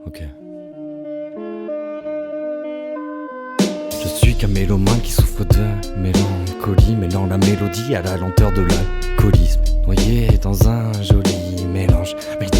Ok. Je suis qu'un mélomane qui souffre de mélancolie, mêlant la mélodie à la lenteur de l'alcoolisme. Noyé dans un joli mélange.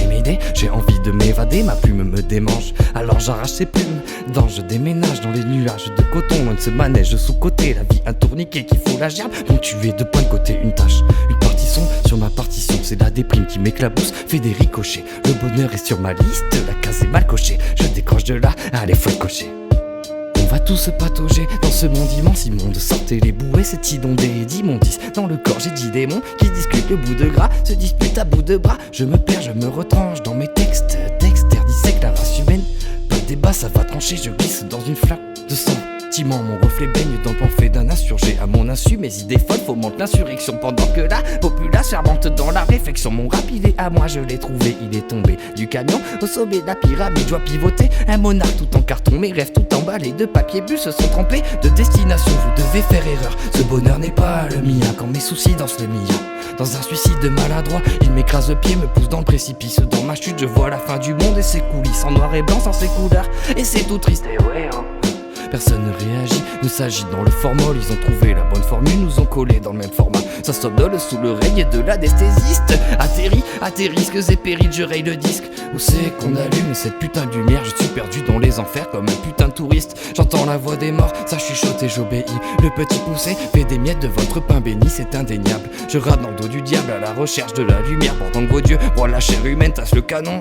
M'aider, j'ai envie de m'évader, ma plume me démange. Alors j'arrache ses plumes, je déménage dans les nuages de coton, loin de ce manège sous-côté. La vie un tourniquet qui fout la gerbe, ponctué de plein de côté une tâche. Une partie son sur ma partition, c'est la déprime qui m'éclabousse, fait des ricochets. Le bonheur est sur ma liste, la case est mal cochée. Je décroche de là, allez faut le cocher. On va tous se patauger dans ce monde immense, immonde. Sortez les bouées, c'est inondé d'immondices. Dans le corps j'ai 10 démons qui discutent le bout de gras, se disputent à bout de bras. Je me perds, je me retranche dans mes textes. Dexter dissèque la race humaine. Pas de débat, ça va trancher, je glisse dans une flaque de sang. Mon reflet baigne dans le pamphlet d'un insurgé. À mon insu, mes idées folles fomentent l'insurrection. Pendant que la populace fermente dans la réflexion. Mon rap il est à moi, je l'ai trouvé. Il est tombé du camion au sommet de la pyramide. Je dois pivoter, un monarque tout en carton. Mes rêves tout emballés de papier bulle se sont trempés de destination. Vous devez faire erreur, ce bonheur n'est pas le mien. Quand mes soucis dansent le mien, dans un suicide maladroit, il m'écrase le pied, me pousse dans le précipice. Dans ma chute, je vois la fin du monde et ses coulisses. En noir et blanc sans ses couleurs, et c'est tout triste. Et ouais, hein. Personne ne réagit, nous s'agit dans le formol. Ils ont trouvé la bonne formule, nous ont collé dans le même format. Ça somnole sous le règne de l'anesthésiste. Atterri, risques et périls, je raye le disque. Où c'est qu'on allume cette putain de lumière? Je suis perdu dans les enfers comme un putain de touriste. J'entends la voix des morts, ça chuchote et j'obéis. Le petit poussé fait des miettes de votre pain béni, c'est indéniable. Je rate dans le dos du diable à la recherche de la lumière. Pendant que vos dieux voient la chair humaine tasse le canon.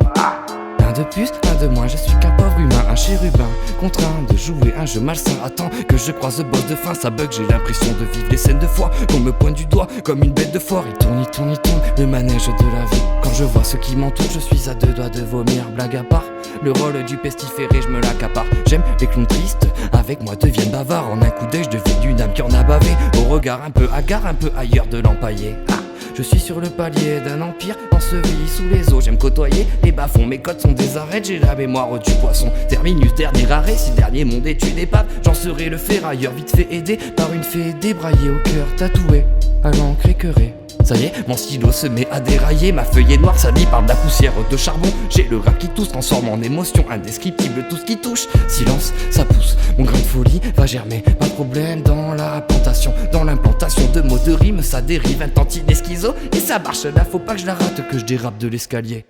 Un de plus, un de moins, je suis qu'un pauvre humain, un chérubin, contraint de jouer un jeu malsain. Attends que je croise le boss de fin, ça bug, j'ai l'impression de vivre les scènes de foi. Qu'on me pointe du doigt comme une bête de foire. Il tourne, le manège de la vie. Quand je vois ce qui m'entoure, je suis à 2 doigts de vomir. Blague à part, le rôle du pestiféré, je me l'accapare. J'aime les clowns tristes, avec moi deviennent bavards. En un coup d'œil, je deviens une âme qui en a bavé. Au regard un peu hagard, un peu ailleurs de l'empaillé. Je suis sur le palier d'un empire enseveli sous les eaux. J'aime côtoyer les bas-fonds, mes codes sont des arêtes. J'ai la mémoire du poisson. Terminus, dernier arrêt, si dernier monde est une épave. J'en serai le ferrailleur, vite fait aidé par une fée débraillée au cœur tatoué à l'encre écœurée. Ça y est, mon stylo se met à dérailler. Ma feuille est noire, salie par de la poussière de charbon. J'ai le rap qui tousse, transforme en émotion indescriptible tout ce qui touche. Silence, ça pousse, mon grain de folie va germer. Pas de problème dans la plantation, dans l'implantation de mots de rime. Ça dérive un tantinet schizo et ça marche là, faut pas que je la rate, que je dérape de l'escalier.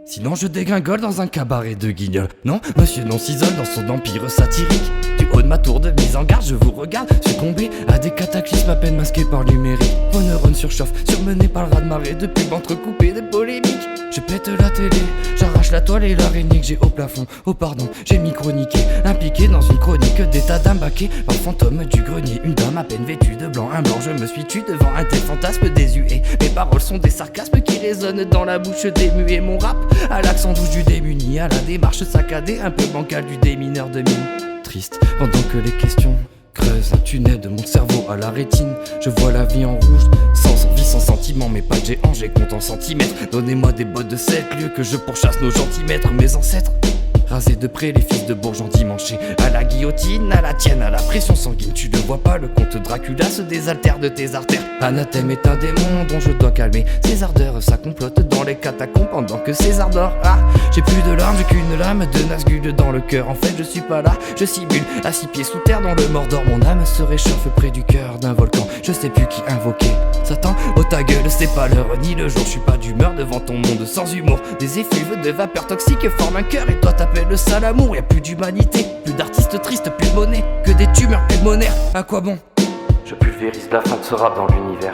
Sinon je dégringole dans un cabaret de guignols. Non, monsieur non s'isole dans son empire satirique. Du haut de ma tour de mise en garde, je vous regarde succomber à des cataclysmes à peine masqués par le numérique. Vos neurones surchauffent, surmenés par le raz-de-marée de pubs entrecoupées de polémiques. Je pète la télé, j'arrache la toile et l'araignée que j'ai au plafond. Oh pardon, j'ai microniqué, impliqué dans une chronique d'état d'âme baqué par le fantôme du grenier. Une dame à peine vêtue de blanc, un blanc, je me suis tué devant un tel fantasme désuet. Mes paroles sont des sarcasmes qui résonnent dans la bouche des muets. Mon rap à l'accent douce du démuni, à la démarche saccadée, un peu bancale du démineur de mine. Triste, pendant que les questions creusent un tunnel de mon cerveau à la rétine. Je vois la vie en rouge, sans envie, sans sentiment. Mes pas de géant, j'ai compte en centimètres. Donnez-moi des bottes de 7 lieux que je pourchasse nos gentils maîtres, mes ancêtres. Rasés de près les fils de bourgeons dimanchés. À la guillotine, à la tienne, à la pression sanguine. Tu ne vois pas, le comte Dracula se désaltère de tes artères. Anathème est un démon dont je dois calmer ses ardeurs. Ça complote dans les catacombes pendant que César dort. Ah, j'ai plus de larmes, j'ai qu'une lame de Nazgûl dans le cœur. En fait je suis pas là, je simule à 6 pieds sous terre dans le Mordor. Mon âme se réchauffe près du cœur d'un volcan. Je sais plus qui invoquer. Satan, oh ta gueule, c'est pas l'heure ni le jour. Je suis pas d'humeur devant ton monde sans humour. Des effluves de vapeur toxique forment un cœur. Et toi t'appelles le sale amour. Y'a plus d'humanité, plus d'artistes tristes, plus de monnaie, que des tumeurs pulmonaires. À quoi bon? Je pulvérise la fin de ce rap dans l'univers.